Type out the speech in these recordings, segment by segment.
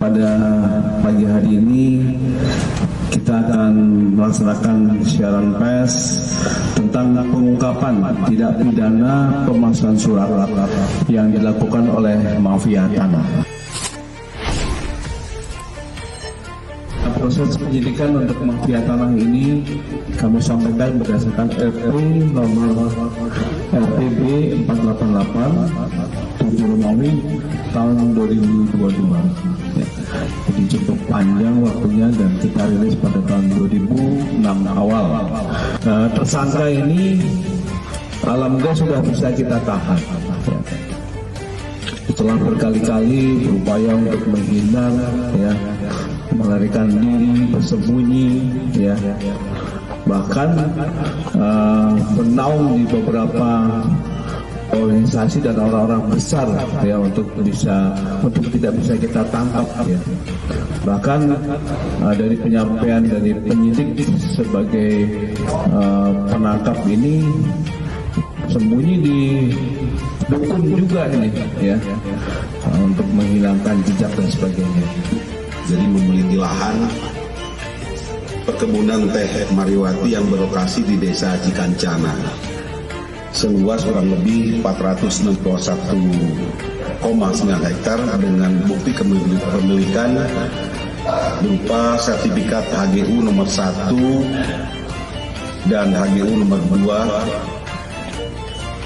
Pada pagi hari ini kita akan melaksanakan siaran pers tentang pengungkapan tindak pidana pemalsuan surat yang dilakukan oleh mafia tanah. Proses penyidikan untuk mafia tanah ini kami sampaikan berdasarkan RP nomor RPB 488 7 Romawi tahun 2022. Jadi cukup panjang waktunya dan kita rilis pada tahun 2006 awal. Tersangka ini alhamdulillah sudah bisa kita tahan. Setelah berkali-kali berupaya untuk menghindar, melarikan diri, bersembunyi, bahkan bernaung di beberapa organisasi dan orang-orang besar, untuk tidak bisa kita tangkap, Bahkan dari penyampaian dari penyidik sebagai penangkap ini sembunyi di dukun juga ini, untuk menghilangkan jejak dan sebagainya. Jadi membeli lahan perkebunan teh Mariwati yang berlokasi di desa Cikancana seluas kurang lebih 461,9 hektar dengan bukti kepemilikan berupa sertifikat HGU nomor 1 dan HGU nomor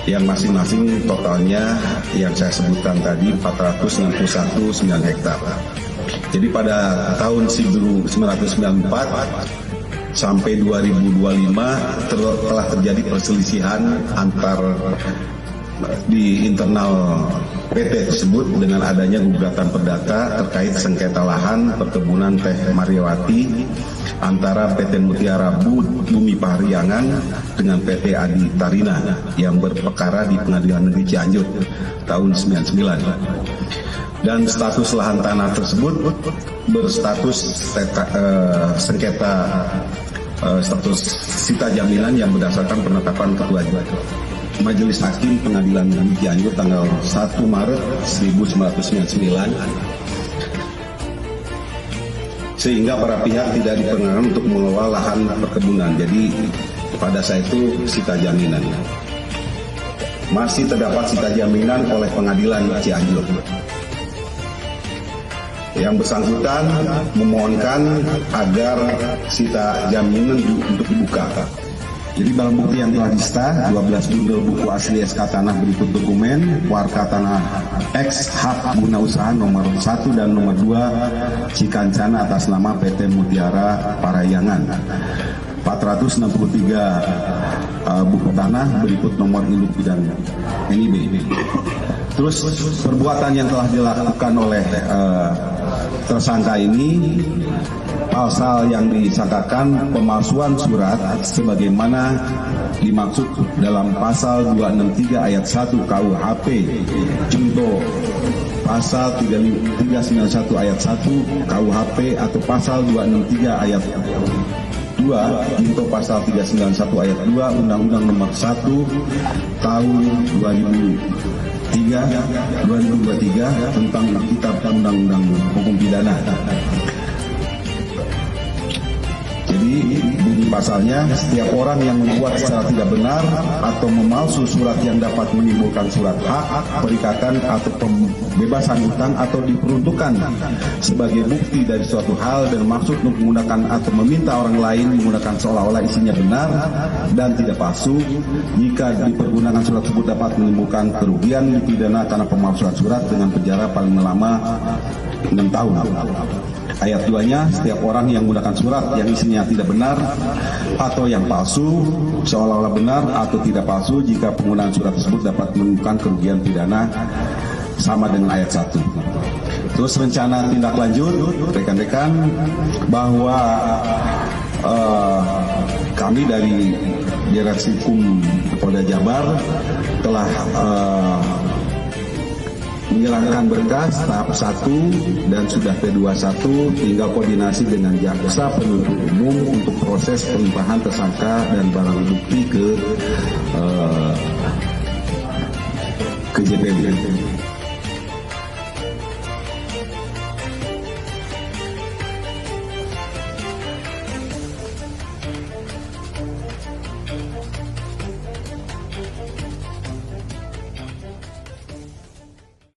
2 yang masing-masing totalnya yang saya sebutkan tadi 461,9 hektar. Jadi pada tahun 1994 sampai 2025 telah terjadi perselisihan antar di internal PT tersebut dengan adanya gugatan perdata terkait sengketa lahan perkebunan teh Mariwati antara PT Mutiara Bumi Pahariangan dengan PT Adi Tarina yang berperkara di Pengadilan Negeri Cianjur tahun 99. Dan status lahan tanah tersebut berstatus sengketa status sita jaminan yang berdasarkan penetapan Ketua Majelis Hakim Pengadilan Negeri Cianjur tanggal 1 Maret 1999, sehingga para pihak tidak diperkenankan untuk mengelola lahan perkebunan. Jadi pada saat itu sita jaminan masih terdapat sita jaminan oleh Pengadilan Cianjur. Yang bersangkutan memohonkan agar sita jaminan untuk dibuka. Jadi barang bukti yang telah disita 12 bundel buku asli SK tanah berikut dokumen warka tanah X hak guna usaha nomor 1 dan nomor 2 Cikancana atas nama PT Mutiara Parahyangan, 463 buku tanah berikut nomor induk dan NIB. Terus perbuatan yang telah dilakukan oleh tersangka ini, pasal yang disangkakan pemalsuan surat sebagaimana dimaksud dalam pasal 263 ayat 1 KUHP junto pasal 391 ayat 1 KUHP atau pasal 263 ayat 2 junto pasal 391 ayat 2 Undang-Undang nomor 1 tahun 2023 tentang Kitab Undang-Undang Hukum Pidana. Jadi bunyi pasalnya, setiap orang yang membuat secara tidak benar atau memalsu surat yang dapat menimbulkan surat hak, perikatan atau pembebasan hutang atau diperuntukkan sebagai bukti dari suatu hal dan maksud untuk menggunakan atau meminta orang lain menggunakan seolah-olah isinya benar dan tidak palsu, jika dipergunakan surat tersebut dapat menimbulkan kerugian dipidana karena pemalsuan surat dengan penjara paling lama 6 tahun. Ayat 2-nya, setiap orang yang menggunakan surat yang isinya tidak benar atau yang palsu, seolah-olah benar atau tidak palsu, jika penggunaan surat tersebut dapat menimbulkan kerugian pidana sama dengan ayat 1. Terus rencana tindak lanjut, rekan-rekan, bahwa kami dari Direksi Hukum Polda Jabar telah menyerahkan berkas tahap 1 dan sudah P21, tinggal koordinasi dengan jaksa penuntut umum untuk proses pelimpahan tersangka dan barang bukti ke JPB.